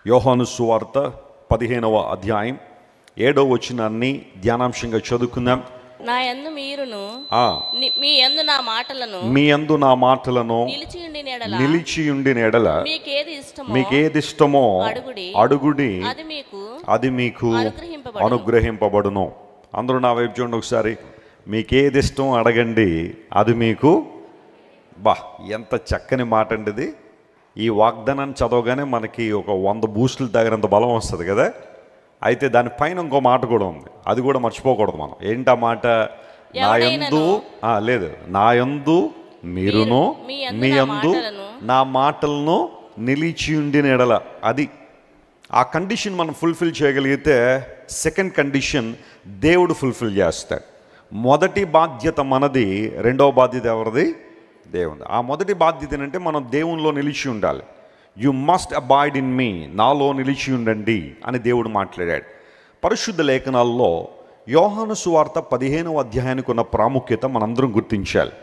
యోహాను సువార్త 15వ అధ్యాయం 7వ వచనాన్ని ధ్యానాంశంగా చదువుకుందాం. నా యందు మీరును మీ యందు నా మాటలను నిలిచియుండిన ఎడల మీకేది ఇష్టమో అడుగుడి అది మీకు అనుగ్రహింపబడును. అందరూ నా వైపు చూడండి ఒకసారి. మీకేది ఇష్టం అడగండి, అది మీకు. ఎంత చక్కని మాట అండి ఇది. ఈ వాగ్దానాన్ని చదవగానే మనకి ఒక 100 బూస్టులు తగినంత బలం వస్తుంది కదా. అయితే దానిపైన ఇంకో మాట కూడా ఉంది, అది కూడా మర్చిపోకూడదు మనం. ఏంటి ఆ మాట? నా యందు మీరును మీ యందు నా మాటలను నిలిచియుండిన ఎడల. అది ఆ కండిషన్ మనం ఫుల్ఫిల్ చేయగలిగితే సెకండ్ కండిషన్ దేవుడు ఫుల్ఫిల్ చేస్తాడు. మొదటి బాధ్యత మనది, రెండవ బాధ్యత ఎవరిది? దేవుని. ఆ మొదటి బాధ్యత ఏంటంటే మనం దేవునిలో నిలిచి ఉండాలి. You must avoid in me, నాలో నిలిచి ఉండండి అని దేవుడు మాట్లాడాడు. పరిశుద్ధ లేఖనాల్లో యోహాను సువార్త 15వ అధ్యాయానికి ఉన్న ప్రాముఖ్యత మనందరం గుర్తించాలి.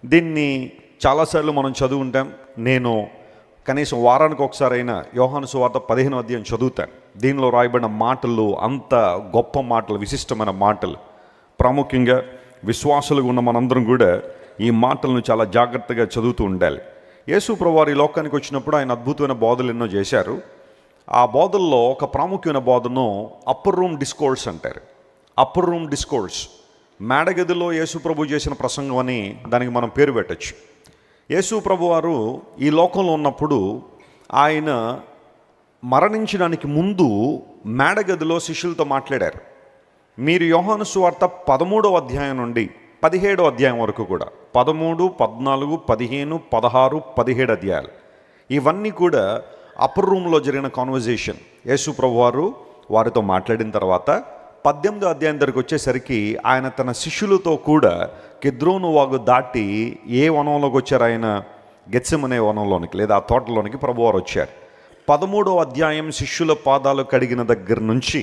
దీన్ని చాలాసార్లు మనం చదువుంటాం. నేను కనీసం వారానికి ఒకసారైనా యోహాను సువార్త 15వ అధ్యాయం చదువుతాను. దీనిలో రాయబడిన మాటలు అంత గొప్ప మాటలు, విశిష్టమైన మాటలు. ప్రాముఖ్యంగా విశ్వాసులుగా ఉన్న మనందరం కూడా ఈ మాటలను చాలా జాగ్రత్తగా చదువుతూ ఉండాలి. యేసు ప్రభువారు ఈ లోకానికి వచ్చినప్పుడు ఆయన అద్భుతమైన బోధలు ఎన్నో చేశారు. ఆ బోధల్లో ఒక ప్రాముఖ్యమైన బోధను అప్పర్ రూమ్ డిస్కోర్స్ అంటారు. అప్పర్ రూమ్ డిస్కోర్స్, మేడగదిలో యేసు ప్రభు చేసిన ప్రసంగం అని దానికి మనం పేరు పెట్టచ్చు. యేసు ప్రభువారు ఈ లోకంలో ఉన్నప్పుడు ఆయన మరణించడానికి ముందు మేడగదిలో శిష్యులతో మాట్లాడారు. మీరు యోహాను సువార్త 13వ అధ్యాయం నుండి 17వ అధ్యాయం వరకు కూడా 13, 14, 15, 16, 17 అధ్యాయాలు ఇవన్నీ కూడా అప్పర్ రూమ్లో జరిగిన కాన్వర్జేషన్. యేసు ప్రభువారు వారితో మాట్లాడిన తర్వాత 18వ అధ్యాయం దగ్గరికి వచ్చేసరికి ఆయన తన శిష్యులతో కూడా కెద్రోను వాగు దాటి ఏ వనంలోకి వచ్చారు? ఆయన గెత్సెమనే వనంలోనికి లేదా ఆ తోటలోనికి ప్రభువారు వచ్చారు. 13వ అధ్యాయం శిష్యుల పాదాలు కడిగిన దగ్గర నుంచి,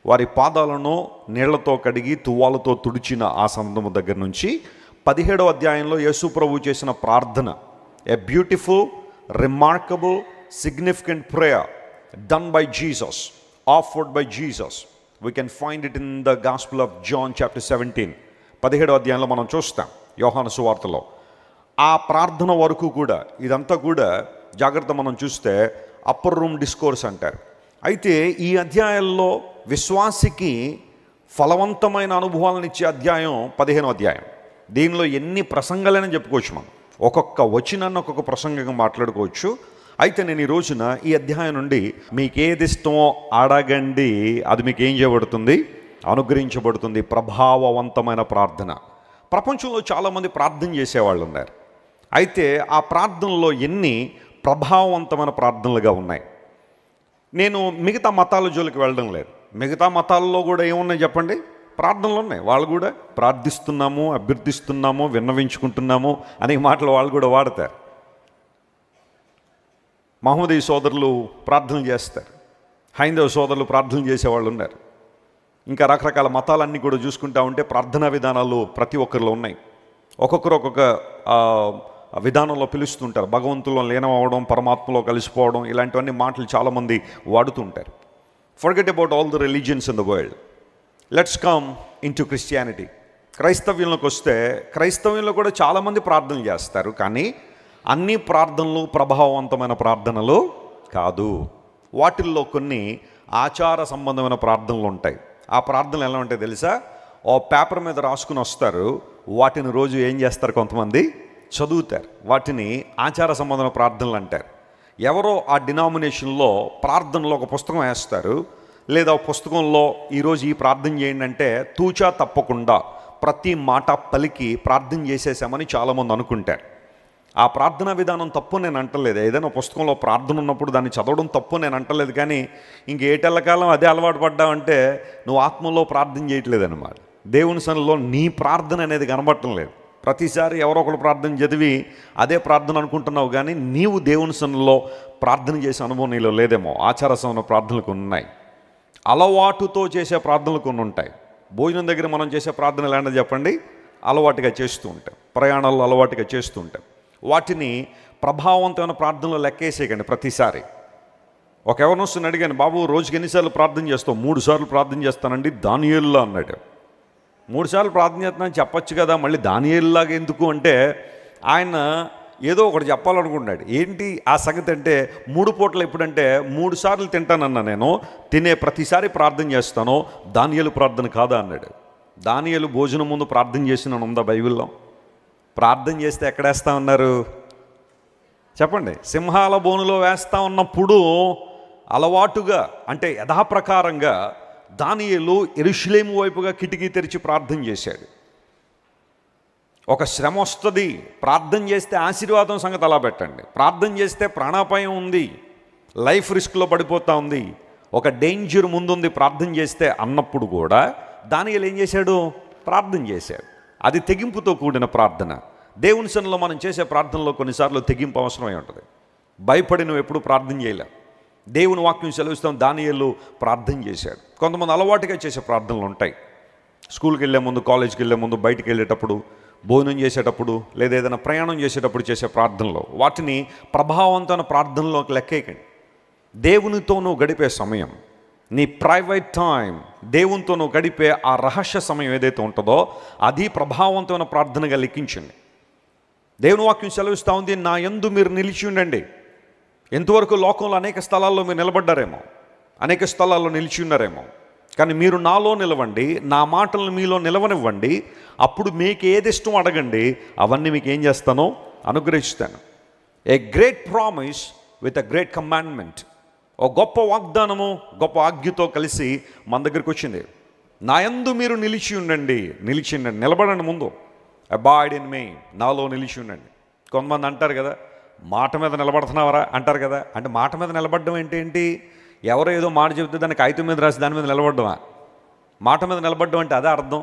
వారి పాదాలను నీళ్లతో కడిగి తువ్వాలతో తుడిచిన ఆ సందర్భం దగ్గర నుంచి 17వ అధ్యాయంలో యేసు ప్రభు చేసిన ప్రార్థన, a beautiful, remarkable, significant prayer done by Jesus, offered by Jesus. We can find it in the gospel of John chapter 17. 17వ అధ్యాయంలో మనం చూస్తాం యోహాను సువార్తలో. ఆ ప్రార్థన వరకు కూడా ఇదంతా కూడా జాగ్రత్త మనం చూస్తే అప్పర్ రూమ్ డిస్కోర్స్ అంటారు. అయితే ఈ అధ్యాయంలో విశ్వాసికి ఫలవంతమైన అనుభవాలను ఇచ్చే అధ్యాయం 15వ అధ్యాయం. దీనిలో ఎన్ని ప్రసంగాలని చెప్పుకోవచ్చు మనం. ఒక్కొక్క వచనాన్ని ఒక్కొక్క ప్రసంగంగా మాట్లాడుకోవచ్చు. అయితే నేను ఈ రోజున ఈ అధ్యాయం నుండి మీకేది ఇష్టమో అడగండి, అది మీకు ఏం చేయబడుతుంది? అనుగ్రహించబడుతుంది. ప్రభావవంతమైన ప్రార్థన. ప్రపంచంలో చాలామంది ప్రార్థన చేసేవాళ్ళు ఉన్నారు. అయితే ఆ ప్రార్థనలో ఎన్ని ప్రభావవంతమైన ప్రార్థనలుగా ఉన్నాయి? నేను మిగతా మతాల జోలికి వెళ్ళడం లేదు. మిగతా మతాల్లో కూడా ఏమున్నాయి చెప్పండి? ప్రార్థనలు ఉన్నాయి. వాళ్ళు కూడా ప్రార్థిస్తున్నాము, అభ్యర్థిస్తున్నాము, విన్నవించుకుంటున్నాము అనే మాటలు వాళ్ళు కూడా వాడతారు. మహమ్మదీయ సోదరులు ప్రార్థనలు చేస్తారు, హైందవ సోదరులు ప్రార్థనలు చేసేవాళ్ళు ఉన్నారు. ఇంకా రకరకాల మతాలన్నీ కూడా చూసుకుంటా ఉంటే ప్రార్థనా విధానాలు ప్రతి ఒక్కరిలో ఉన్నాయి. ఒక్కొక్కరు ఒక్కొక్క విధానంలో పిలుస్తుంటారు. భగవంతుల్లో లీనం అవ్వడం, పరమాత్మలో కలిసిపోవడం, ఇలాంటివన్నీ మాటలు చాలామంది వాడుతుంటారు. Forget about all the religions in the world. Let's come in to Christianity. క్రైస్తవ్యంలోకి వస్తే క్రైస్తవ్యంలో కూడా చాలామంది ప్రార్థనలు చేస్తారు. కానీ అన్ని ప్రార్థనలు ప్రభావవంతమైన ప్రార్థనలు కాదు. వాటిల్లో కొన్ని ఆచార సంబంధమైన ప్రార్థనలు ఉంటాయి. ఆ ప్రార్థనలు ఎలా ఉంటాయి తెలుసా? ఓ పేపర్ మీద రాసుకుని వస్తారు. వాటిని రోజు ఏం చేస్తారు? కొంతమంది చదువుతారు. వాటిని ఆచార సంబంధమైన ప్రార్థనలు అంటారు. ఎవరో ఆ డినామినేషన్లో ప్రార్థనలో ఒక పుస్తకం వేస్తారు, లేదా పుస్తకంలో ఈరోజు ఈ ప్రార్థన చేయండి అంటే తూచా తప్పకుండా ప్రతి మాట పలికి ప్రార్థన చేసేసామని చాలామంది అనుకుంటారు. ఆ ప్రార్థనా విధానం తప్పు నేను అంటలేదు. ఏదైనా పుస్తకంలో ప్రార్థన ఉన్నప్పుడు దాన్ని చదవడం తప్పు నేను అంటలేదు. కానీ ఇంకేటెల్లకాలం అదే అలవాటు పడ్డావంటే నువ్వు ఆత్మలో ప్రార్థన చేయట్లేదు అన్నమాట. దేవుని సన్నిధిలో నీ ప్రార్థన అనేది కనబడటం లేదు. ప్రతిసారి ఎవరో ఒకరు ప్రార్థన చదివి అదే ప్రార్థన అనుకుంటున్నావు, కానీ నీవు దేవుని సన్నిధిలో ప్రార్థన చేసే అనుభవం నీలో లేదేమో. ఆచారసమైన ప్రార్థనలు కొన్ని ఉన్నాయి, అలవాటుతో చేసే ప్రార్థనలు కొన్ని ఉంటాయి. భోజనం దగ్గర మనం చేసే ప్రార్థన ఎలాంటిది చెప్పండి? అలవాటుగా చేస్తూ ఉంటాం, ప్రయాణాల్లో అలవాటుగా చేస్తూ ఉంటాం. వాటిని ప్రభావవంతమైన ప్రార్థనలు లెక్కేసేయకండి. ప్రతిసారి ఒక ఎవరిని వస్తున్న అడిగాను, బాబు రోజుకి ఎన్నిసార్లు ప్రార్థన చేస్తావు? 3 సార్లు ప్రార్థన చేస్తానండి దానియేలులా అన్నాడు. 3 సార్లు ప్రార్థన చేస్తున్నాను చెప్పచ్చు కదా, మళ్ళీ దానియేలులాగా ఎందుకు అంటే ఆయన ఏదో ఒకటి చెప్పాలనుకుంటున్నాడు. ఏంటి ఆ సంగతి అంటే 3 పూటలు ఎప్పుడంటే 3 సార్లు తింటానన్నా నేను, తినే ప్రతిసారి ప్రార్థన చేస్తాను, దానియేలు ప్రార్థన కాదా అన్నాడు. దానియేలు భోజనం ముందు ప్రార్థన చేసిన ఉందా బైబిల్లో? ప్రార్థన చేస్తే ఎక్కడేస్తా ఉన్నారు చెప్పండి? సింహాల బోనులో వేస్తా ఉన్నప్పుడు అలవాటుగా అంటే యథాప్రకారంగా దానియేలు యెరూషలేము వైపుగా కిటికీ తెరిచి ప్రార్థన చేశాడు. ఒక శ్రమ వస్తుంది, ప్రార్థన చేస్తే ఆశీర్వాదం సంగతి అలా పెట్టండి. ప్రార్థన చేస్తే ప్రాణాపాయం ఉంది, లైఫ్ రిస్క్లో పడిపోతూ ఉంది, ఒక డేంజర్ ముందుంది ప్రార్థన చేస్తే అన్నప్పుడు కూడా దానియేలు ఏం చేశాడు? ప్రార్థన చేశాడు. అది తెగింపుతో కూడిన ప్రార్థన. దేవుని సన్నిధిలో మనం చేసే ప్రార్థనలో కొన్నిసార్లు తెగింపు అవసరమై ఉంటుంది. భయపడి నువ్వు ఎప్పుడు ప్రార్థన చేయలే. దేవుని వాక్యం సెలవిస్తాం, దానియేలు ప్రార్థన చేశాడు. కొంతమంది అలవాటుగా చేసే ప్రార్థనలు ఉంటాయి. స్కూల్కి వెళ్ళే ముందు, కాలేజ్కి వెళ్ళే ముందు, బయటికి వెళ్ళేటప్పుడు, భోజనం చేసేటప్పుడు, లేదా ఏదైనా ప్రయాణం చేసేటప్పుడు చేసే ప్రార్థనలో, వాటిని ప్రభావవంతమైన ప్రార్థనలోకి లెక్కేయకండి. దేవునితో నువ్వు గడిపే సమయం, నీ ప్రైవేట్ టైం, దేవునితో నువ్వు గడిపే ఆ రహస్య సమయం ఏదైతే ఉంటుందో అది ప్రభావవంతమైన ప్రార్థనగా లెక్కించండి. దేవుని వాక్యం సెలవిస్తూ ఉంది, నా యందు మీరు నిలిచి ఉండండి. ఎంతవరకు లోకంలో అనేక స్థలాల్లో మీరు నిలబడ్డారేమో, అనేక స్థలాల్లో నిలిచి ఉన్నారేమో, కానీ మీరు నాలో నిలవండి, నా మాటలను మీలో నిలవనివ్వండి, అప్పుడు మీకు ఏది ఇష్టం అడగండి, అవన్నీ మీకు ఏం చేస్తానో అనుగ్రహిస్తాను. A great promise with a great commandment. ఓ గొప్ప వాగ్దానము, గొప్ప ఆజ్ఞతో కలిసి మన దగ్గరికి వచ్చింది. నా యందు మీరు నిలిచి ఉండండి. నిలిచి ఉండండి, నిలబడండి. ముందు అబాయిడ్ ఇన్ మీ, నాలో నిలిచి ఉండండి. కొంతమంది అంటారు కదా, మాట మీద నిలబడుతున్నావరా అంటారు కదా. అంటే మాట మీద నిలబడడం ఏంటి? ఎవరో ఏదో మాట చెబితే దాన్ని కాగితం మీద రాసి దాని మీద నిలబడ్డమా? మాట మీద నిలబడ్డం అంటే అదే అర్థం.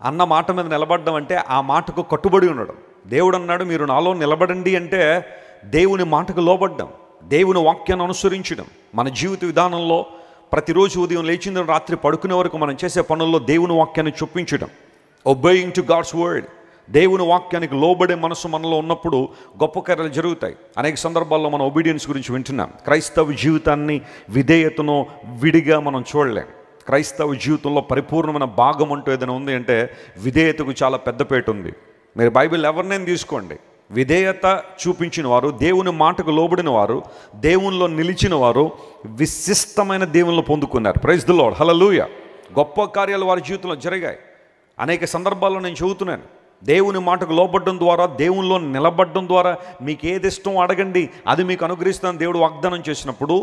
అన్న మాట మీద నిలబడ్డం అంటే ఆ మాటకు కట్టుబడి ఉండడం. దేవుడు అన్నాడు మీరు నాలో నిలబడండి అంటే దేవుని మాటకు లోబడ్డం, దేవుని వాక్యాన్ని అనుసరించడం. మన జీవిత విధానంలో ప్రతిరోజు ఉదయం లేచిన రాత్రి పడుకునే వరకు మనం చేసే పనుల్లో దేవుని వాక్యాన్ని చొప్పించడం, ఒబేయింగ్ టు గాడ్స్ వర్డ్. దేవుని వాక్యానికి లోబడే మనసు మనలో ఉన్నప్పుడు గొప్ప కార్యాలు జరుగుతాయి. అనేక సందర్భాల్లో మనం ఒబీడియన్స్ గురించి వింటున్నాం. క్రైస్తవ జీవితాన్ని, విధేయతను విడిగా మనం చూడలేం. క్రైస్తవ జీవితంలో పరిపూర్ణమైన భాగం అంటూ ఏదైనా ఉంది అంటే విధేయతకు చాలా పెద్దపేట ఉంది. మీరు బైబిల్ ఎవరినైనా తీసుకోండి, విధేయత చూపించిన వారు, దేవుని మాటకు లోబడిన వారు, దేవునిలో నిలిచిన వారు విశిష్టమైన దేవునిలో పొందుకున్నారు. ప్రైజ్ ది లార్డ్, హల్లెలూయా. గొప్ప కార్యాలు వారి జీవితంలో జరిగాయి. అనేక సందర్భాల్లో నేను చెబుతున్నాను, దేవుని మాటకు లోబడ్డం ద్వారా, దేవునిలో నిలబడడం ద్వారా మీకు ఏది ఇష్టం అడగండి, అది మీకు అనుగ్రహిస్తాను దేవుడు వాగ్దానం చేసినప్పుడు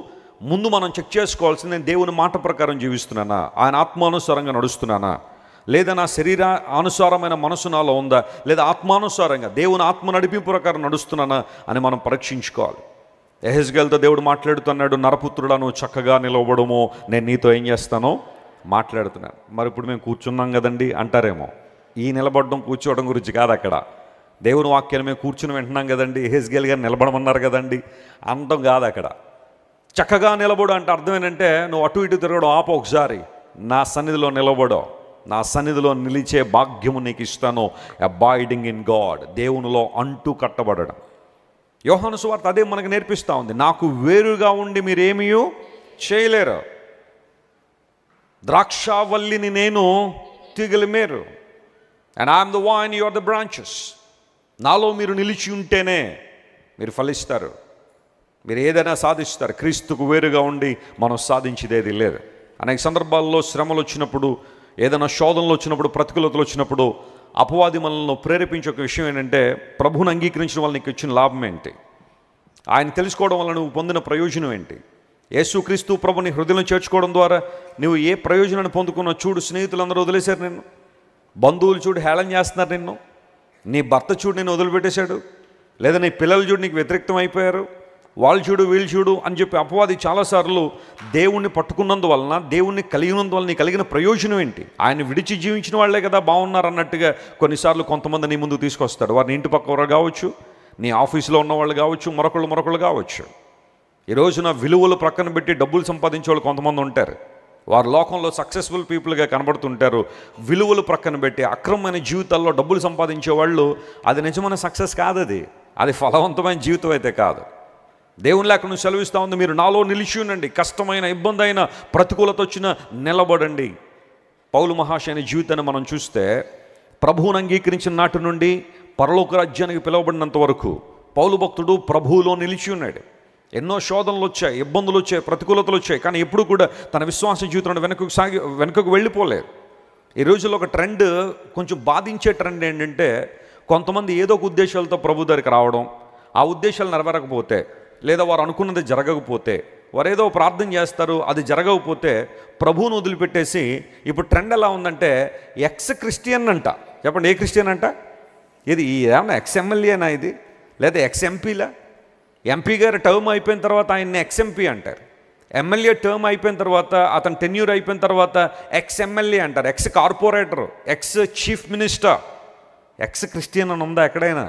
ముందు మనం చెక్ చేసుకోవాల్సింది, నేను దేవుని మాట ప్రకారం జీవిస్తున్నానా, ఆయన ఆత్మానుసారంగా నడుస్తున్నానా, లేదా నా శరీర అనుసారమైన మనసు నాలో ఉందా, లేదా ఆత్మానుసారంగా దేవుని ఆత్మ నడిపింపు ప్రకారం నడుస్తున్నానా అని మనం పరీక్షించుకోవాలి. యెహెజ్కేలుతో దేవుడు మాట్లాడుతున్నాడు, నరపుత్రుడా నువ్వు చక్కగా నిలవడము, నేను నీతో ఏం చేస్తానో మాట్లాడుతున్నాను. మరి ఇప్పుడు మేము కూర్చున్నాం కదండి అంటారేమో. ఈ నిలబడడం కూర్చోవడం గురించి కాదు అక్కడ. దేవుని వాక్యాన్ని మేము కూర్చుని వింటున్నాం కదండి, యెహెజ్కేలు గారు నిలబడమన్నారు కదండి అనడం కాదు అక్కడ. చక్కగా నిలబడు అంటే అర్థం ఏంటంటే నువ్వు అటు ఇటు తిరగడం ఆపు, ఒకసారి నా సన్నిధిలో నిలబడో, నా సన్నిధిలో నిలిచే భాగ్యము నీకు ఇస్తాను. అబాయిడింగ్ ఇన్ గాడ్, దేవునిలో అంటూ కట్టబడడం. యోహాను సువార్త అదే మనకు నేర్పిస్తూ ఉంది. నాకు వేరుగా ఉండి మీరేమీ చేయలేరు, ద్రాక్షావల్లిని నేను, తీగలి మీరు, and I'm the vine, you are the branches. నాలో మీరు నిలిచి ఉంటేనే మీరు ఫలిస్తారు, మీరు ఏదైనా సాధిస్తారు. క్రీస్తుకు వేరుగా ఉండి మనం సాధించేది లేదు. అనేక సందర్భాల్లో శ్రమలు వచ్చినప్పుడు, ఏదైనా శోధనలు వచ్చినప్పుడు, ప్రతికూలతలు వచ్చినప్పుడు అపవాది మనల్ని ప్రేరేపించే ఒక విషయం ఏంటంటే, ప్రభువుని అంగీకరించిన వాళ్ళకి వచ్చిన లాభం ఏంటి, ఆయన తెలుసుకోవడం వల్ల నువ్వు పొందిన ప్రయోజనం ఏంటి, యేసుక్రీస్తు ప్రభుని హృదయంలో చేర్చుకోవడం ద్వారా నువ్వు ఏ ప్రయోజనాన్ని పొందుకున్నావు చూడు. స్నేహితులందరూ వదిలేశారు నిన్ను, బంధువులు చూడు హేళన చేస్తున్నారు నిన్ను, నీ భర్త చూడు నిన్ను వదిలిపెట్టేశాడు, లేదా నీ పిల్లలు చూడు నీకు వ్యతిరేక్తం అయిపోయారు, వాళ్ళు చూడు వీళ్ళు చూడు అని చెప్పి అపవాది చాలాసార్లు దేవుణ్ణి పట్టుకున్నందువలన, దేవుణ్ణి కలిగినందువల్ల నీ కలిగిన ప్రయోజనం ఏంటి, ఆయన విడిచి జీవించిన వాళ్లే కదా బాగున్నారు అన్నట్టుగా కొన్నిసార్లు కొంతమంది నీ ముందుకు తీసుకొస్తాడు. వారిని ఇంటి పక్క వారు కావచ్చు, నీ ఆఫీసులో ఉన్న వాళ్ళు కావచ్చు, మరొకళ్ళు కావచ్చు. ఈ రోజున విలువలు ప్రక్కన పెట్టి డబ్బులు సంపాదించే వాళ్ళు కొంతమంది ఉంటారు. వారు లోకంలో సక్సెస్ఫుల్ పీపుల్గా కనబడుతుంటారు. విలువలు ప్రక్కన పెట్టి అక్రమమైన జీవితాల్లో డబ్బులు సంపాదించే వాళ్ళు, అది నిజమైన సక్సెస్ కాదు, అది ఫలవంతమైన జీవితం అయితే కాదు. దేవుని లేఖనం సెలవిస్తూ ఉంది, మీరు నాలో నిలిచి ఉండండి, కష్టమైన ఇబ్బంది అయిన ప్రతికూలత వచ్చిన నిలబడండి. పౌలు మహాశయుని జీవితాన్ని మనం చూస్తే ప్రభువును అంగీకరించిన నాటి నుండి పరలోక రాజ్యానికి పిలువబడినంత వరకు పౌలు భక్తుడు ప్రభువులో నిలిచి ఉన్నాడు. ఎన్నో శోధనలు వచ్చాయి, ఇబ్బందులు వచ్చాయి, ప్రతికూలతలు వచ్చాయి, కానీ ఎప్పుడు కూడా తన విశ్వాస జీవితంలో వెనుకకు వెళ్ళిపోలేదు. ఈ రోజుల్లో ఒక ట్రెండ్, కొంచెం బాధించే ట్రెండ్ ఏంటంటే, కొంతమంది ఏదో ఒక ఉద్దేశాలతో ప్రభు దగ్గరికి రావడం, ఆ ఉద్దేశాలు నెరవేరకపోతే లేదా వారు అనుకున్నది జరగకపోతే, వారు ఏదో ప్రార్థన చేస్తారు, అది జరగకపోతే ప్రభువును వదిలిపెట్టేసి, ఇప్పుడు ట్రెండ్ ఎలా ఉందంటే ఎక్స్ క్రిస్టియన్ అంట. చెప్పండి, ఏ క్రిస్టియన్ అంట? ఇది ఏమన్నా ఎక్స్ ఎమ్మెల్యేనా ఇది, లేదా ఎక్స్ ఎంపీలా? ఎంపీ గారి టర్మ్ అయిపోయిన తర్వాత ఆయన్ని ఎక్స్ ఎంపీ అంటారు. ఎమ్మెల్యే టర్మ్ అయిపోయిన తర్వాత, అతని టెన్యూర్ అయిపోయిన తర్వాత ఎక్స్ ఎమ్మెల్యే అంటారు, ex corporator, ex chief minister. Ex Christian అని ఉందా ఎక్కడైనా?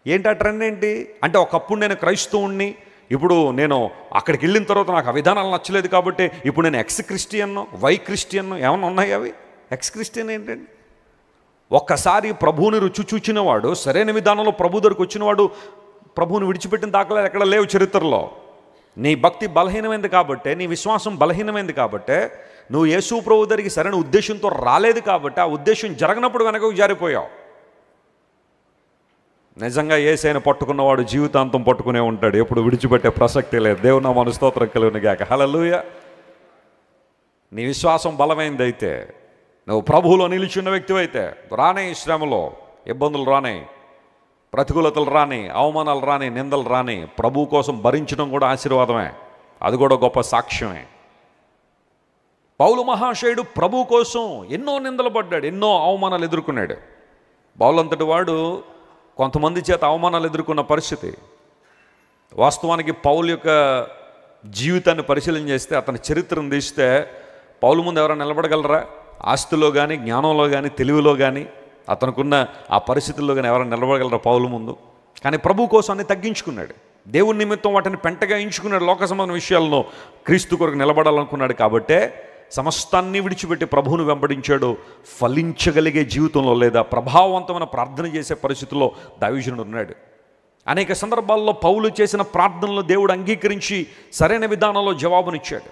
ఏంటి ఆ ట్రెండ్ ఏంటి అంటే, ఒకప్పుడు నేను క్రైస్తవుణ్ణి, ఇప్పుడు నేను అక్కడికి వెళ్ళిన తర్వాత నాకు ఆ విధానాలు నచ్చలేదు కాబట్టి ఇప్పుడు నేను ఎక్స్ క్రిస్టియన్ను, వై క్రిస్టియన్ను, ఏమన్నా ఉన్నాయి అవి? ఎక్స్ క్రిస్టియన్ ఏంటండి? ఒక్కసారి ప్రభువుని రుచి చూచినవాడు, సరైన విధానంలో ప్రభు దగ్గరికి వచ్చినవాడు ప్రభువుని విడిచిపెట్టిన దాఖలాలు ఎక్కడ లేవు చరిత్రలో. నీ భక్తి బలహీనమైంది కాబట్టే, నీ విశ్వాసం బలహీనమైంది కాబట్టే, నువ్వు యేసు ప్రభు దగ్గరికి సరైన ఉద్దేశంతో రాలేదు కాబట్టి, ఆ ఉద్దేశం జరగనప్పుడు వెనకకు జారిపోయావు. నిజంగా యేసయ్యను పట్టుకున్నవాడు జీవితాంతం పట్టుకునే ఉంటాడు, ఎప్పుడు విడిచిపెట్టే ప్రసక్తి లేదు. దేవుని నామమున స్తోత్రం కలుగును గాక. హల్లెలూయా. నీ విశ్వాసం బలమైంది అయితే, నువ్వు ప్రభువులో నిలిచిన వ్యక్తివి అయితే, రానే శ్రమలో ఇబ్బందులు రానే, ప్రతికూలతలు రాని, అవమానాలు రాని, నిందలు రాని, ప్రభు కోసం భరించడం కూడా ఆశీర్వాదమే, అది కూడా గొప్ప సాక్ష్యమే. పౌలు మహాశయుడు ప్రభు కోసం ఎన్నో నిందలు పడ్డాడు, ఎన్నో అవమానాలు ఎదుర్కొన్నాడు. పౌలంతటి వాడు కొంతమంది చేత అవమానాలు ఎదుర్కొన్న పరిస్థితి. వాస్తవానికి పౌలు యొక్క జీవితాన్ని పరిశీలన చేస్తే, అతని చరిత్రను తీస్తే, పౌలు ముందు ఎవరైనా నిలబడగలరా? ఆస్తిలో కానీ, జ్ఞానంలో కానీ, తెలివిలో కానీ, అతనుకున్న ఆ పరిస్థితుల్లో కానీ ఎవరైనా నిలబడగలరా పౌలు ముందు? కానీ ప్రభు కోసం అన్ని తగ్గించుకున్నాడు, దేవుని నిమిత్తం వాటిని పెంటగా ఎంచుకున్నాడు. లోక సంబంధ విషయాలను క్రీస్తు కొరకు నిలబడాలనుకున్నాడు కాబట్టే సమస్తాన్ని విడిచిపెట్టి ప్రభువును వెంబడించాడు. ఫలించగలిగే జీవితంలో లేదా ప్రభావవంతమైన ప్రార్థన చేసే పరిస్థితుల్లో దావీదుడు ఉన్నాడు. అనేక సందర్భాల్లో పౌలు చేసిన ప్రార్థనలు దేవుడు అంగీకరించి సరైన విధానంలో జవాబునిచ్చాడు.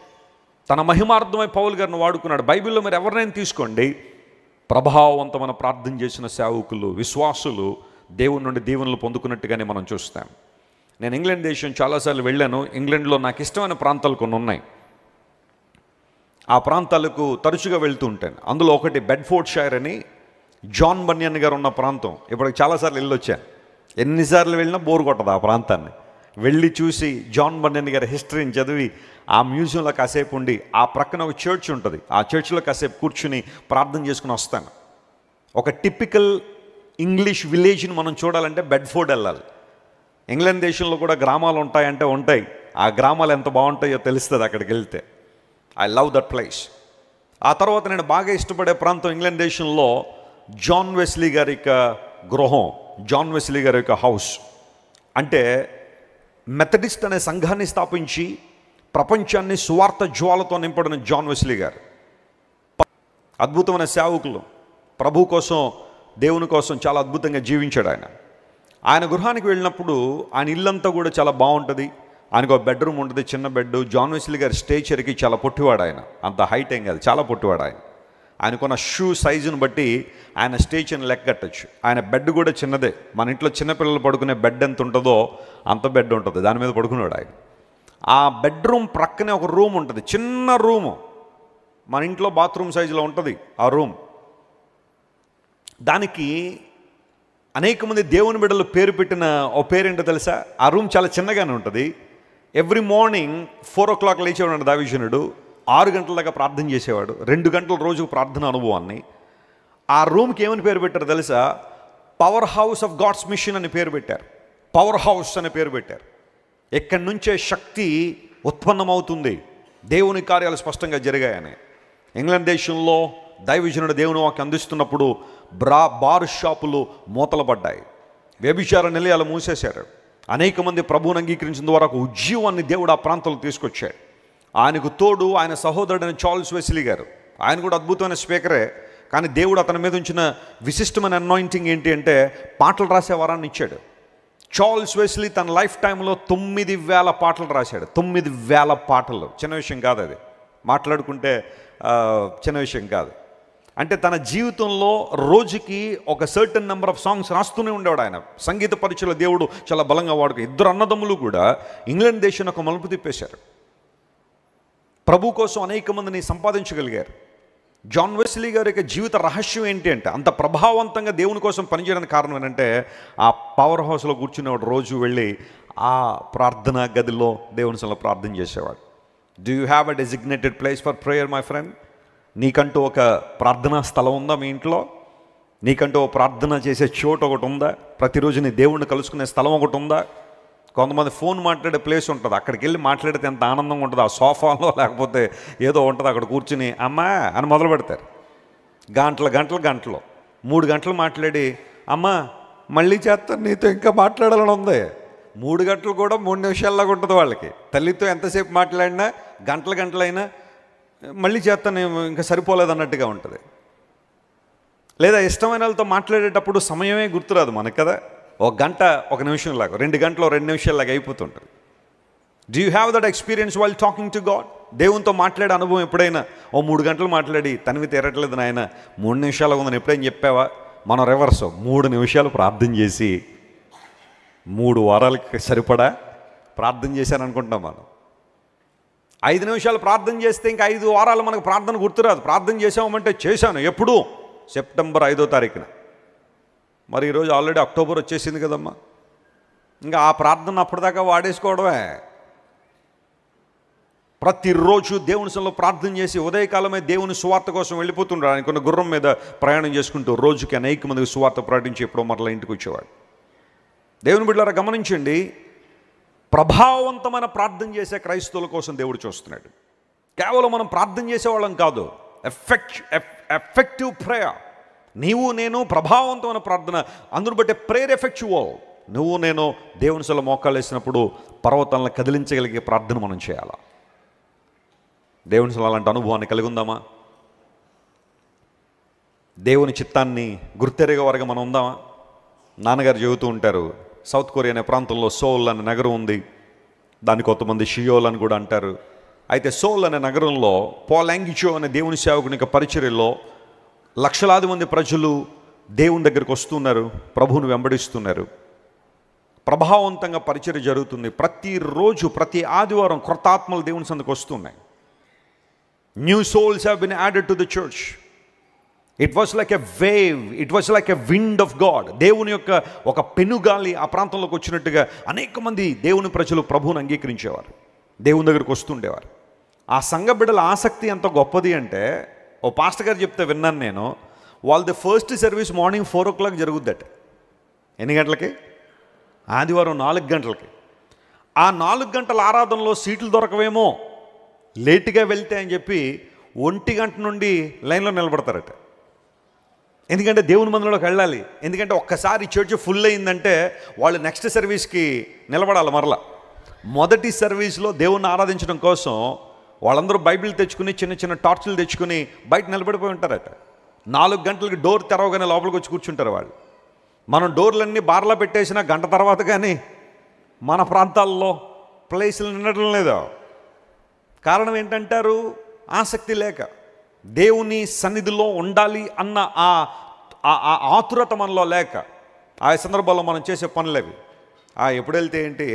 తన మహిమార్థమై పౌలు గారిని వాడుకున్నాడు. బైబిల్లో మీరు ఎవరినైనా తీసుకోండి, ప్రభావవంతమైన ప్రార్థన చేసిన సేవకులు, విశ్వాసులు దేవుని నుండి దీవెనలు పొందుకున్నట్టుగానే మనం చూస్తాం. నేను ఇంగ్లాండ్ దేశం చాలాసార్లు వెళ్ళాను. ఇంగ్లాండ్లో నాకు ఇష్టమైన ప్రాంతాలు కొన్ని ఉన్నాయి. ఆ ప్రాంతాలకు తరచుగా వెళ్తూ ఉంటాను. అందులో ఒకటి బెడ్ఫోర్డ్ షైర్ అని, జాన్ బన్యన్ గారు ఉన్న ప్రాంతం. ఇప్పటికి చాలాసార్లు వెళ్ళొచ్చాను. ఎన్నిసార్లు వెళ్ళినా బోర్ కొట్టదు ఆ ప్రాంతాన్ని. వెళ్ళి చూసి జాన్ బన్యన్ గారి హిస్టరీని చదివి ఆ మ్యూజియంలో కాసేపు ఉండి, ఆ ప్రక్కన ఒక చర్చ్ ఉంటుంది, ఆ చర్చ్లో కాసేపు కూర్చుని ప్రార్థన చేసుకుని వస్తాను. ఒక టిపికల్ ఇంగ్లీష్ విలేజ్ని మనం చూడాలంటే బెడ్ఫోర్డ్ వెళ్ళాలి. ఇంగ్లాండ్ దేశంలో కూడా గ్రామాలు ఉంటాయంటే ఉంటాయి. ఆ గ్రామాలు ఎంత బాగుంటాయో తెలుస్తుంది అక్కడికి వెళ్తే. I love that place. ఆ తర్వాత నేను బాగా ఇష్టపడే ప్రాంతం ఇంగ్లాండ్ దేశంలో జాన్ వెస్లీ గారి యొక్క గృహం, జాన్ వెస్లీ గారి యొక్క హౌస్. అంటే మెథడిస్ట్ అనే సంఘాన్ని స్థాపించి ప్రపంచాన్ని సువార్త జ్వాలతో నింపడిన జాన్ వెస్లీ గారు అద్భుతమైన సేవకులు. ప్రభు కోసం, దేవుని కోసం చాలా అద్భుతంగా జీవించాడు ఆయన. ఆయన గృహానికి వెళ్ళినప్పుడు ఆయన ఇల్లంతా కూడా చాలా బాగుంటుంది. ఆయనకు ఒక బెడ్రూమ్ ఉంటుంది, చిన్న బెడ్. జాన్ వెస్లీ గారి స్టేచర్కి చాలా పొట్టివాడు ఆయన, అంత హైట్ ఏం కాదు, చాలా పొట్టివాడు ఆయన. ఆయనకున్న షూ సైజుని బట్టి ఆయన స్టేచర్ని లెక్క కట్టచ్చు. ఆయన బెడ్ కూడా చిన్నదే. మన ఇంట్లో చిన్నపిల్లలు పడుకునే బెడ్ ఎంత ఉంటుందో అంత బెడ్ ఉంటుంది, దాని మీద పడుకున్నాడు ఆయన. ఆ బెడ్రూమ్ ప్రక్కనే ఒక రూమ్ ఉంటుంది, చిన్న రూము, మన ఇంట్లో బాత్రూమ్ సైజులో ఉంటుంది ఆ రూమ్. దానికి అనేక మంది దేవుని బిడ్డలు పేరు పెట్టిన ఓ పేరేంటో తెలుసా? ఆ రూమ్ చాలా చిన్నగానే ఉంటుంది. Every morning 4 o'clock లేచేవాడు దావీదుడు. 6 గంటల దాకా ప్రార్థన చేసేవాడు. 2 గంటల రోజు ప్రార్థన అనుభవాన్ని. ఆ రూమ్కి ఏమని పేరు పెట్టారు తెలుసా? Power house of God's mission అని పేరు పెట్టారు. పవర్ హౌస్ అనే పేరు పెట్టారు. ఎక్కడి నుంచే శక్తి ఉత్పన్నమవుతుంది, దేవుని కార్యాలు స్పష్టంగా జరిగాయని. ఇంగ్లాండ్ దేశంలో దైవజనుడు దేవుని వాక్యం అందిస్తున్నప్పుడు బార్ షాపులు మూతలు పడ్డాయి, వ్యభిచార నిలయాలు మూసేశారు. అనేక మంది ప్రభువుని అంగీకరించిన ద్వారా ఒక ఉజ్జీవాన్ని దేవుడు ఆ ప్రాంతంలో తీసుకొచ్చాడు. ఆయనకు తోడు ఆయన సహోదరుడైన చార్ల్స్ వెస్లీ గారు. ఆయన కూడా అద్భుతమైన స్పీకరే. కానీ దేవుడు అతని మీద ఉంచిన విశిష్టమైన అనాయింటింగ్ ఏంటి అంటే పాటలు రాసే వరాన్ని ఇచ్చాడు. చార్ల్స్ వెస్లీ తన లైఫ్ టైంలో 9,000 పాటలు రాశాడు. 9,000 పాటలు. చిన్న విషయం కాదు అది, మాట్లాడుకుంటే చిన్న విషయం కాదు. అంటే తన జీవితంలో రోజుకి ఒక సర్టన్ నెంబర్ ఆఫ్ సాంగ్స్ రాస్తూనే ఉండేవాడు ఆయన. సంగీత పరీక్షలో దేవుడు చాలా బలంగా వాడుకు. 2 అన్నదమ్ములు కూడా ఇంగ్లాండ్ దేశాన్ని ఒక మలుపు తిప్పేశారు. ప్రభు కోసం అనేక మందిని సంపాదించగలిగారు. జాన్ వెస్లీ గారి యొక్క జీవిత రహస్యం ఏంటి అంటే, అంత ప్రభావవంతంగా దేవుని కోసం పనిచేయడానికి కారణం ఏంటంటే, ఆ పవర్ హౌస్లో కూర్చునేవాడు. రోజు వెళ్ళి ఆ ప్రార్థనా గదిలో దేవుని సన్నిధిలో ప్రార్థన చేసేవాడు. Do you have a designated place for prayer my friend? నీకంటూ ఒక ప్రార్థనా స్థలం ఉందా మీ ఇంట్లో? నీకంటూ ఒక ప్రార్థన చేసే చోటు ఒకటి ఉందా? ప్రతిరోజు నీ దేవుణ్ణి కలుసుకునే స్థలం ఒకటి ఉందా? కొంతమంది ఫోన్ మాట్లాడే ప్లేస్ ఉంటుంది, అక్కడికి వెళ్ళి మాట్లాడితే ఎంత ఆనందంగా ఉంటుంది. ఆ సోఫాలో లేకపోతే ఏదో ఉంటుంది, అక్కడ కూర్చుని అమ్మా అని మొదలు పెడతారు. గంటలు 3 గంటలు మాట్లాడి, అమ్మా మళ్ళీ చేస్తాను నీతో ఇంకా మాట్లాడాలని ఉంది. 3 గంటలు కూడా 3 నిమిషాల్లాగా ఉంటుంది వాళ్ళకి. తల్లితో ఎంతసేపు మాట్లాడినా గంటలైనా మళ్ళీ చేస్తాను ఇంకా సరిపోలేదు అన్నట్టుగా ఉంటుంది. లేదా ఇష్టమైన వాళ్ళతో మాట్లాడేటప్పుడు సమయమే గుర్తురాదు మనకు కదా. 1 గంట 1 నిమిషంలాగా, 2 గంటలు 2 నిమిషాల్లాగా అయిపోతుంటుంది. Do you have that experience while talking to God? దేవునితో మాట్లాడే అనుభవం ఎప్పుడైనా 3 గంటలు మాట్లాడి తనివి తీరట్లేదు నాయన 3 నిమిషాలు ఉందని ఎప్పుడైనా చెప్పావా? మనం రివర్స్, 3 నిమిషాలు ప్రార్థన చేసి 3 వారాలకి సరిపడా ప్రార్థన చేశాను అనుకుంటాం మనం. 5 నిమిషాలు ప్రార్థన చేస్తే ఇంకా 5 వారాలు మనకు ప్రార్థన గుర్తురాదు. ప్రార్థన చేసామంటే చేశాను ఎప్పుడు? సెప్టెంబర్ 5వ తారీఖున. మరి ఈరోజు ఆల్రెడీ అక్టోబర్ వచ్చేసింది కదమ్మా. ఇంకా ఆ ప్రార్థన అప్పటిదాకా వాడేసుకోవడమే. ప్రతిరోజు దేవుని సన్నిధిలో ప్రార్థన చేసి ఉదయకాలమే దేవుని సువార్త కోసం వెళ్ళిపోతుండ్రు. ఆయన కొన్ని గుర్రం మీద ప్రయాణం చేసుకుంటూ రోజుకి అనేక మందికి సువార్త ప్రకటించి ఎప్పుడో మరలా ఇంటికి వచ్చేవాడు. దేవుని బిడ్డలారా గమనించండి, ప్రభావవంతమైన ప్రార్థన చేసే క్రైస్తవుల కోసం దేవుడు చూస్తున్నాడు. కేవలం మనం ప్రార్థన చేసేవాళ్ళం కాదు, ఎఫెక్టివ్ ప్రేయర్. నీవు నేను ప్రభావవంతమైన ప్రార్థన, అందును బట్టే ప్రేయర్ ఎఫెక్చువల్. నువ్వు నేను దేవుని సన్నిధిలో మోకాలు వేసినప్పుడు పర్వతాలను కదిలించగలిగే ప్రార్థన మనం చేయాలా? దేవుని సన్నిధిలో అలాంటి అనుభవాన్ని కలిగి ఉందామా? దేవుని చిత్తాన్ని గుర్తెరిగే వారుగా మనం ఉందామా? నాన్నగారు చెబుతూ ఉంటారు, సౌత్ కొరియా అనే ప్రాంతంలో సోల్ అనే నగరం ఉంది. దాన్ని కొంతమంది షియోల్ అని కూడా అంటారు. అయితే సోల్ అనే నగరంలో పాల్ యాంగిచో అనే దేవుని సేవకుని యొక్క పరిచర్యలో లక్షలాది మంది ప్రజలు దేవుని దగ్గరికి వస్తున్నారు, ప్రభువుని వెంబడిస్తున్నారు. ప్రభావవంతంగా పరిచర్య జరుగుతుంది. ప్రతిరోజు ప్రతి ఆదివారం క్రొత్త ఆత్మలు దేవుని సందుకు వస్తున్నాయి. New souls have been added to the church. It was like a wave, it was like a wind of God. దేవుని యొక్క ఒక పెనుగాలి ఆ ప్రాంతంలోకి వచ్చినట్టుగా అనేక మంది దేవుని ప్రజలు ప్రభువుని అంగీకరించేవారు, దేవుని దగ్గరికి వస్తుండేవారు. ఆ సంఘ బిడ్డల ఆసక్తి ఎంత గొప్పది అంటే, ఓ పాస్టర్ గారు చెప్తే విన్నాను నేను, వాళ్ళది ఫస్ట్ సర్వీస్ మార్నింగ్ 4 o'clock జరుగుద్దట. ఎన్ని గంటలకి? ఆదివారం 4 గంటలకి. ఆ 4 గంటల ఆరాధనలో సీట్లు దొరకవేమో, లేటుగా వెళ్తే అని చెప్పి 1 గంట నుండి లైన్లో నిలబడతారట. ఎందుకంటే దేవుని మందిరంలోకి వెళ్ళాలి. ఎందుకంటే ఒక్కసారి చర్చ్ ఫుల్ అయిందంటే వాళ్ళు నెక్స్ట్ సర్వీస్కి నిలబడాలి. మరలా మొదటి సర్వీస్లో దేవుణ్ణి ఆరాధించడం కోసం వాళ్ళందరూ బైబిల్ తెచ్చుకుని చిన్న చిన్న టార్చులు తెచ్చుకుని బయట నిలబడిపోయి ఉంటారట. 4 గంటలకి డోర్ తెరవగానే లోపలికి వచ్చి కూర్చుంటారు వాళ్ళు. మనం డోర్లన్నీ బార్లా పెట్టేసిన గంట తర్వాత కానీ మన ప్రాంతాల్లో ప్లేసులు నిండటం లేదు. కారణం ఏంటంటారు? ఆసక్తి లేక, దేవుని సన్నిధిలో ఉండాలి అన్న ఆ ఆతురత మనలో లేక. ఆ సందర్భాల్లో మనం చేసే పనులవి ఎప్పుడు వెళ్తే ఏంటి,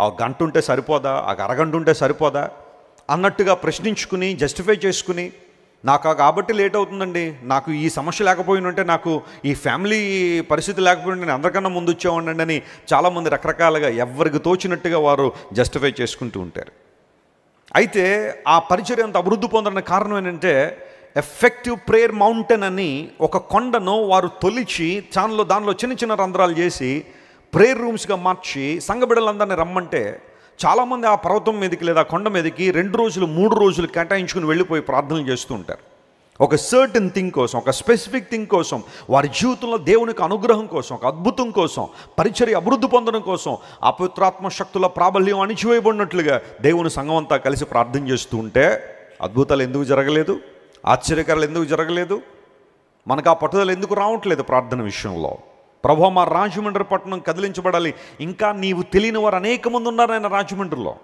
ఆ గంట ఉంటే సరిపోదా, ఆ అరగంట ఉంటే సరిపోదా అన్నట్టుగా ప్రశ్నించుకుని జస్టిఫై చేసుకుని, నాకు కాబట్టి లేట్ అవుతుందండి, నాకు ఈ సమస్య లేకపోయినంటే, నాకు ఈ ఫ్యామిలీ పరిస్థితి లేకపోయినా నేను అందరికన్నా ముందు వచ్చేవాడిని అని చాలామంది రకరకాలుగా ఎవరికి తోచినట్టుగా వారు జస్టిఫై చేసుకుంటూ ఉంటారు. అయితే ఆ పరిచర్య అంత అభివృద్ధి పొందడానికి కారణం ఏంటంటే, ఎఫెక్టివ్ ప్రేయర్ మౌంటైన్ అని ఒక కొండను వారు తొలిచి దానిలో చిన్న చిన్న రంధ్రాలు చేసి ప్రేయర్ రూమ్స్గా మార్చి సంఘ బిడ్డలందరినీ రమ్మంటే చాలామంది ఆ పర్వతం మీదకి లేదా కొండ మీదకి 2 రోజులు 3 రోజులు కేటాయించుకుని వెళ్ళిపోయి ప్రార్థనలు చేస్తూ ఉంటారు. ఒక సర్టన్ థింగ్ కోసం, ఒక స్పెసిఫిక్ థింగ్ కోసం, వారి జీవితంలో దేవునికి అనుగ్రహం కోసం, ఒక అద్భుతం కోసం, పరిచర్య అభివృద్ధి పొందడం కోసం, అపవిత్రాత్మ శక్తుల ప్రాబల్యం అణిచివేయబడినట్లుగా దేవుని సంఘం అంతా కలిసి ప్రార్థన చేస్తూ ఉంటే అద్భుతాలు ఎందుకు జరగలేదు? ఆశ్చర్యకారాలు ఎందుకు జరగలేదు? మనకు ఆ పట్టుదల ఎందుకు రావట్లేదు ప్రార్థన విషయంలో? ప్రభు మా రాజమండ్రి పట్టణం కదిలించబడాలి. ఇంకా నీవు తెలియని వారు అనేక మంది ఉన్నారు ఆయన రాజమండ్రిలో.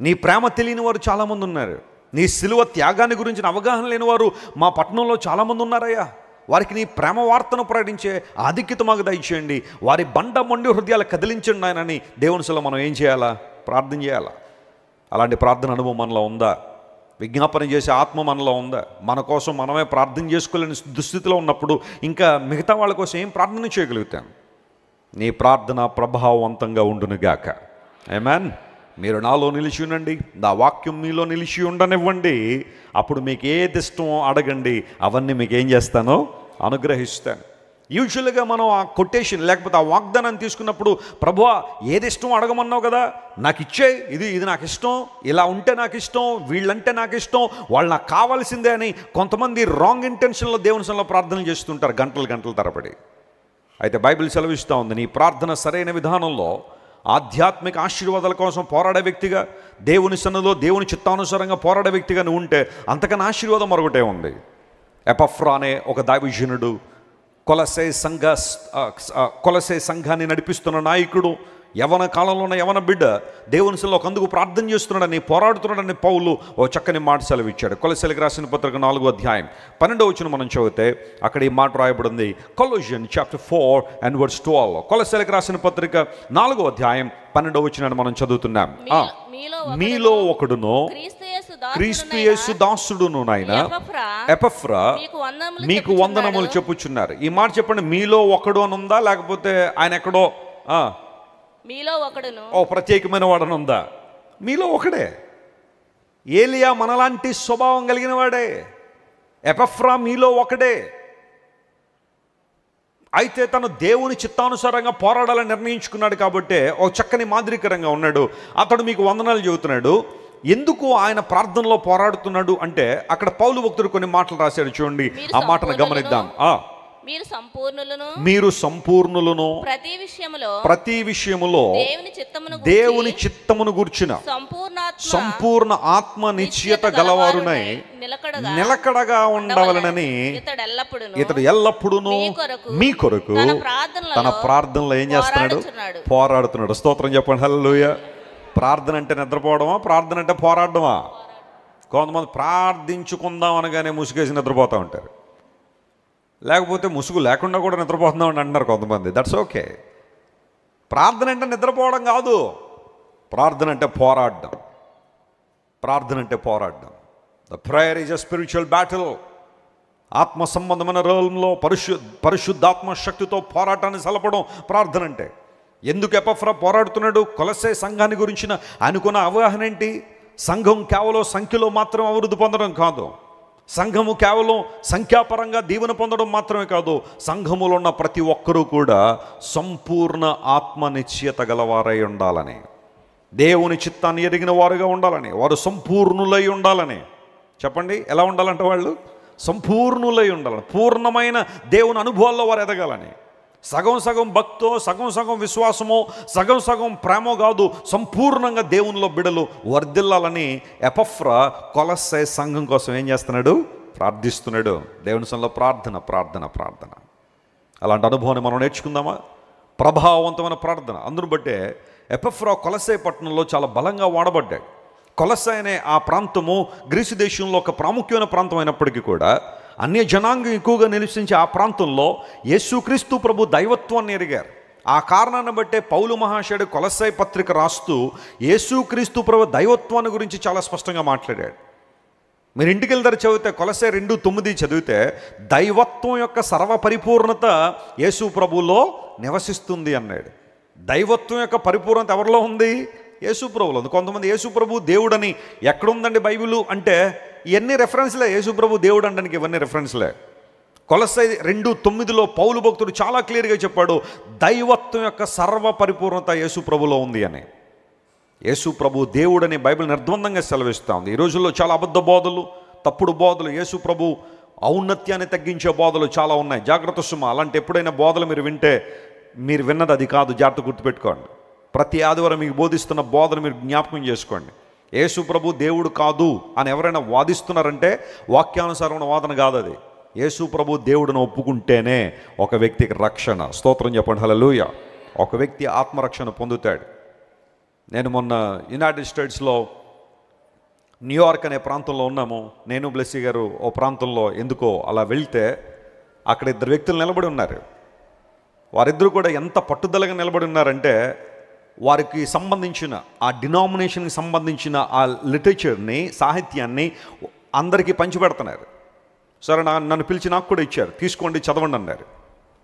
నీ ప్రేమ తెలియని వారు చాలామంది ఉన్నారు. నీ సిలువ త్యాగాన్ని గురించిన అవగాహన లేని వారు మా పట్టణంలో చాలామంది ఉన్నారయ్యా. వారికి నీ ప్రేమ వార్తను ప్రకటించే ఆధిక్యత మాకు దయచేయండి. వారి బండ మొండి హృదయాలు కదిలించండి ఆయనని దేవుని సలో మనం ఏం చేయాలా? ప్రార్థన చేయాలా. అలాంటి ప్రార్థన అనుభవం మనలో ఉందా? విజ్ఞాపన చేసే ఆత్మ మనలో ఉందా? మన కోసం మనమే ప్రార్థన చేసుకోలేని దుస్థితిలో ఉన్నప్పుడు ఇంకా మిగతా వాళ్ళ కోసం ఏం ప్రార్థన చేయగలుగుతాం? నీ ప్రార్థన ప్రభావవంతంగా ఉండునుగాక. ఆమేన్. మీరు నాలో నిలిచి ఉండండి, నా వాక్యం మీలో నిలిచి ఉండనివ్వండి. అప్పుడు మీకు ఏది ఇష్టమో అడగండి, అవన్నీ మీకు ఏం చేస్తానో అనుగ్రహిస్తాను. యూజువల్గా మనం ఆ కొటేషన్ లేకపోతే ఆ వాగ్దానాన్ని తీసుకున్నప్పుడు, ప్రభువా ఏది ఇష్టం అడగమన్నావు కదా, నాకు ఇచ్చే, ఇది నాకు ఇష్టం, ఇలా ఉంటే నాకు ఇష్టం, వీళ్ళంటే నాకు ఇష్టం, వాళ్ళు నాకు కావాల్సిందే అని కొంతమంది రాంగ్ ఇంటెన్షన్లో దేవుని సన్నిధిలో ప్రార్థనలు చేస్తుంటారు గంటల తరబడి. అయితే బైబిల్ సెలవిస్తూ ఉంది, నీ ప్రార్థన సరైన విధానంలో ఆధ్యాత్మిక ఆశీర్వాదాల కోసం పోరాడే వ్యక్తిగా, దేవుని సన్నిధిలో దేవుని చిత్తానుసారంగా పోరాడే వ్యక్తిగా నువ్వు ఉంటే అంతకన్నా ఆశీర్వాదం మరొకటే ఉంది. ఎపఫ్రా అనే ఒక దైవజనుడు, కొలసే సంఘాన్ని నడిపిస్తున్న నాయకుడు, యవన కాలంలో ఉన్న యవన బిడ్డ దేవుని సన్నిధిలో ఒకందుకు ప్రార్థన చేస్తున్నాడని, పోరాడుతున్నాడని పౌలు ఓ చక్కని మాట సెలవిచ్చాడు. కొలస్సీలకు రాసిన పత్రిక 4వ అధ్యాయం 12వ వచనం మనం చదివితే అక్కడ ఈ మాట రాయబడింది. Colossians chapter 4 and verse 12. కొలస్సీలకు రాసిన పత్రిక 4వ అధ్యాయం 12వ వచనాన్ని మనం చదువుతున్నాం. మీలో ఒకడును క్రీస్తు యేసు దాసుడును నాయన ఎపఫ్రా మీకు వందనములు చెప్పుచున్నారు. ఈ మాట చెప్పండి, మీలో ఒకడు అని ఉందా లేకపోతే ఆయన ఎక్కడో మీలో ఒకడును ఓ ప్రత్యేకమైన వాడని ఉందా? మీలో ఒకడే. ఏలియా మనలాంటి స్వభావం కలిగిన వాడే. ఎపఫ్రా మీలో ఒకడే. అయితే తను దేవుని చిత్తానుసారంగా పోరాడాలని నిర్ణయించుకున్నాడు కాబట్టి ఓ చక్కని మాదిరికరంగా ఉన్నాడు. అతడు మీకు వందనాలు చెబుతున్నాడు. ఎందుకు ఆయన ప్రార్థనలో పోరాడుతున్నాడు అంటే అక్కడ పౌలు భక్తుడు కొన్ని మాటలు రాశాడు. చూడండి, ఆ మాటను గమనిద్దాం. మీరు సంపూర్ణులను ప్రతి విషయములో దేవుని చిత్తమును గూర్చిన సంపూర్ణ ఆత్మ నిశ్చయత గలవారునై నిలకడగా ఉండవలనని ఇతడు ఎల్లప్పుడూ మీ కొరకు తన ప్రార్థనలో ఏం చేస్తున్నాడు? పోరాడుతున్నాడు. స్తోత్రం చెప్పండి. హల్లెలూయా. ప్రార్థన అంటే నిద్రపోవడమా? ప్రార్థన అంటే పోరాడమా? కొంతమంది ప్రార్థించుకుందాం అనగానే ముసుగేసి నిద్రపోతూ ఉంటారు. లేకపోతే ముసుగు లేకుండా కూడా నిద్రపోతున్నాం అని అంటున్నారు కొంతమంది. That's okay. ప్రార్థన అంటే నిద్రపోవడం కాదు. ప్రార్థన అంటే పోరాడడం. ప్రార్థన అంటే పోరాడడం. The prayer is a spiritual battle. ఆత్మ సంబంధమైన రోలంలో పరిశుద్ధాత్మ శక్తితో పోరాటాన్ని సలపడం ప్రార్థన అంటే. ఎందుకు ఎపఫ్రా పోరాడుతున్నాడు? కొలస్సే సంఘాన్ని గురించిన అనుకున్న అవగాహన ఏంటి? సంఘం కేవలం సంఖ్యలో మాత్రం అభివృద్ధి పొందడం కాదు. సంఘము కేవలం సంఖ్యాపరంగా దీవెన పొందడం మాత్రమే కాదు. సంఘములో ఉన్న ప్రతి ఒక్కరూ కూడా సంపూర్ణ ఆత్మ నిశ్చయత గలవారై ఉండాలని, దేవుని చిత్తాన్ని ఎరిగిన వారుగా ఉండాలని, వారు సంపూర్ణులై ఉండాలని. చెప్పండి, ఎలా ఉండాలంటే వాళ్ళు సంపూర్ణులై ఉండాలని, పూర్ణమైన దేవుని అనుభవాల్లో వారు ఎదగాలని. సగం సగం భక్తో, సగం సగం విశ్వాసమో, సగం సగం ప్రేమో కాదు, సంపూర్ణంగా దేవునిలో బిడలు వర్ధిల్లాలని ఎపఫ్రా కొలస్సే సంఘం కోసం ఏం చేస్తున్నాడు? ప్రార్థిస్తున్నాడు. దేవుని సన్నిధిలో ప్రార్థన ప్రార్థన ప్రార్థన. అలాంటి అనుభవాన్ని మనం నేర్చుకుందామా? ప్రభావవంతమైన ప్రార్థన. అందును బట్టే ఎపఫ్రా కొలస్సే పట్టణంలో చాలా బలంగా వాడబడ్డాడు. కొలస్సే అనే ఆ ప్రాంతము గ్రీసు దేశంలో ఒక ప్రాముఖ్యమైన ప్రాంతం అయినప్పటికీ కూడా అన్య జనాంగం ఎక్కువగా నివసించే ఆ ప్రాంతంలో యేసుక్రీస్తు ప్రభు దైవత్వాన్ని ఎరిగారు. ఆ కారణాన్ని బట్టే పౌలు మహాశయుడు కొలస్సే పత్రిక రాస్తూ యేసుక్రీస్తు ప్రభు దైవత్వాన్ని గురించి చాలా స్పష్టంగా మాట్లాడాడు. మీరు ఇంటికి వెళ్తారు చదివితే కొలస్సే 2:9 చదివితే దైవత్వం యొక్క సర్వపరిపూర్ణత యేసు ప్రభువులో నివసిస్తుంది అన్నాడు. దైవత్వం యొక్క పరిపూర్ణత ఎవరిలో ఉంది? యేసు ప్రభువులో ఉంది. కొంతమంది యేసు ప్రభు దేవుడని ఎక్కడుందండి బైబిల్ అంటే ఇవన్నీ రెఫరెన్స్లే. యేసు ప్రభు దేవుడు అనడానికి ఇవన్నీ రెఫరెన్స్లే. కొలస్సే 2:9 పౌలు భక్తుడు చాలా క్లియర్గా చెప్పాడు, దైవత్వం యొక్క సర్వ పరిపూర్ణత యేసు ప్రభులో ఉంది అని. యేసు ప్రభు దేవుడని బైబిల్ నిర్ద్వందంగా సెలవిస్తూ ఉంది. ఈ రోజుల్లో చాలా అబద్ధ బోధలు, తప్పుడు బోధలు, యేసు ప్రభు ఔన్నత్యాన్ని తగ్గించే బోధలు చాలా ఉన్నాయి. జాగ్రత్త సుమ. అలాంటి ఎప్పుడైనా బోధలు మీరు వింటే మీరు విన్నది అది కాదు. జాగ్రత్త గుర్తుపెట్టుకోండి. ప్రతి ఆదివారం మీకు బోధిస్తున్న బోధన మీరు జ్ఞాపకం చేసుకోండి. యేసు ప్రభు దేవుడు కాదు అని ఎవరైనా వాదిస్తున్నారంటే వాక్యానుసారమైన వాదన కాదు అది. యేసు ప్రభు దేవుడిని ఒప్పుకుంటేనే ఒక వ్యక్తికి రక్షణ. స్తోత్రం చెప్పండి, హల్లెలూయా. ఒక వ్యక్తి ఆత్మరక్షణ పొందుతాడు. నేను మొన్న యునైటెడ్ స్టేట్స్లో న్యూయార్క్ అనే ప్రాంతంలో ఉన్నాము. నేను బ్లెస్సీ గారు ఓ ప్రాంతంలో ఎందుకో అలా వెళ్తే అక్కడ ఇద్దరు వ్యక్తులు నిలబడి ఉన్నారు. వారిద్దరు కూడా ఎంత పట్టుదలగా నిలబడి ఉన్నారంటే వారికి సంబంధించిన ఆ డినామినేషన్కి సంబంధించిన ఆ లిటరేచర్ని, సాహిత్యాన్ని అందరికీ పంచిపెడుతున్నారు. సరే, నన్ను పిలిచి నాకు కూడా ఇచ్చారు, తీసుకోండి చదవండి అన్నారు.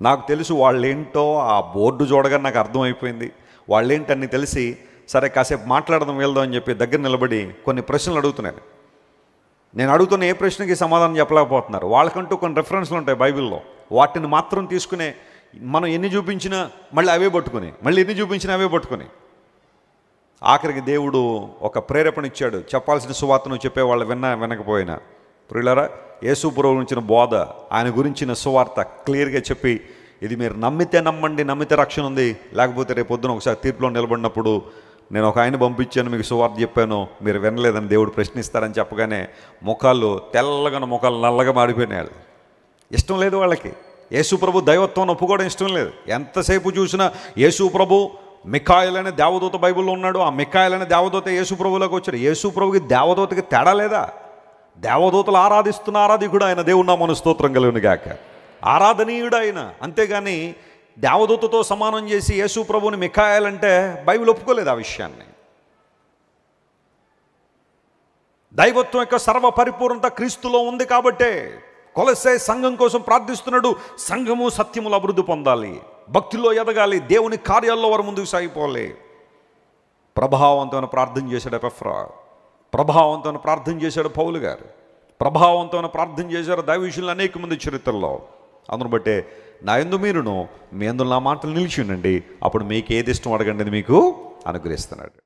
నాకు తెలుసు వాళ్ళేంటో, ఆ బోర్డు చూడగానే నాకు అర్థమైపోయింది వాళ్ళేంటని తెలిసి, సరే కాసేపు మాట్లాడదాం వెళ్దాం అని చెప్పి దగ్గర నిలబడి కొన్ని ప్రశ్నలు అడుగుతున్నాను. నేను అడుగుతున్న ఏ ప్రశ్నకి సమాధానం చెప్పలేకపోతున్నారు. వాళ్ళకంటూ కొన్ని రెఫరెన్స్లు ఉంటాయి బైబిల్లో, వాటిని మాత్రం తీసుకునే మనం ఎన్ని చూపించినా మళ్ళీ అవే పట్టుకుని, మళ్ళీ ఎన్ని చూపించినా అవే పట్టుకుని ఆఖరికి దేవుడు ఒక ప్రేరేపణ ఇచ్చాడు. చెప్పాల్సిన సువార్తను చెప్పేవాళ్ళు వినకపోయినా, ప్రియులారా, యేసు ప్రభువు గురించిన బోధ, ఆయన గురించిన సువార్త క్లియర్గా చెప్పి, ఇది మీరు నమ్మితే నమ్మండి, నమ్మితే రక్షణ ఉంది, లేకపోతే రేపు పొద్దున ఒకసారి తీర్పులో నిలబడినప్పుడు నేను ఒక ఆయన పంపించాను, మీకు సువార్త చెప్పాను, మీరు వినలేదని దేవుడు ప్రశ్నిస్తారని చెప్పగానే ముఖాలు తెల్లగా, ముఖాలు నల్లగా మారిపోయినాయి. ఇష్టం లేదు వాళ్ళకి. యేసు ప్రభు దైవత్వం ఒప్పుకోవడం ఇష్టం లేదు. ఎంతసేపు చూసినా యేసు ప్రభు మిఖాయేల్ అనే దేవదూత బైబిల్లో ఉన్నాడు, ఆ మిఖాయేల్ అనే దేవదూత యేసు ప్రభువులోకి వచ్చాడు. యేసు ప్రభుకి దేవదూతకి తేడా లేదా? దేవదూతలు ఆరాధిస్తున్న ఆరాధికుడు ఆయన. దేవుడు నామమున స్తోత్రం కలుగును గాక. ఆరాధనీయుడు ఆయన. అంతేగాని దేవదూతతో సమానం చేసి యేసు ప్రభువుని మిఖాయేల్ అంటే బైబిల్ ఒప్పుకోలేదు ఆ విషయాన్ని. దైవత్వం యొక్క సర్వ పరిపూర్ణత క్రీస్తులో ఉంది కాబట్టే కొలస్సే సంఘం కోసం ప్రార్థిస్తున్నాడు. సంఘము సత్యములు అభివృద్ధి పొందాలి, భక్తిలో ఎదగాలి, దేవుని కార్యాల్లో వారు ముందుకు సాగిపోవాలి. ప్రభావవంతమైన ప్రార్థన చేశాడు ఎపఫ్రా, ప్రభావవంతమైన ప్రార్థన చేశాడు పౌలు గారు, ప్రభావవంతమైన ప్రార్థన చేశారు దైవ విషయంలో అనేక మంది చరిత్రలో. అందును బట్టే నా యందు మీరును, మీ యందు నా మాటలు నిలిచి ఉండండి, అప్పుడు మీకు ఏది ఇష్టం అడగండి, మీకు అనుగ్రహిస్తున్నాడు.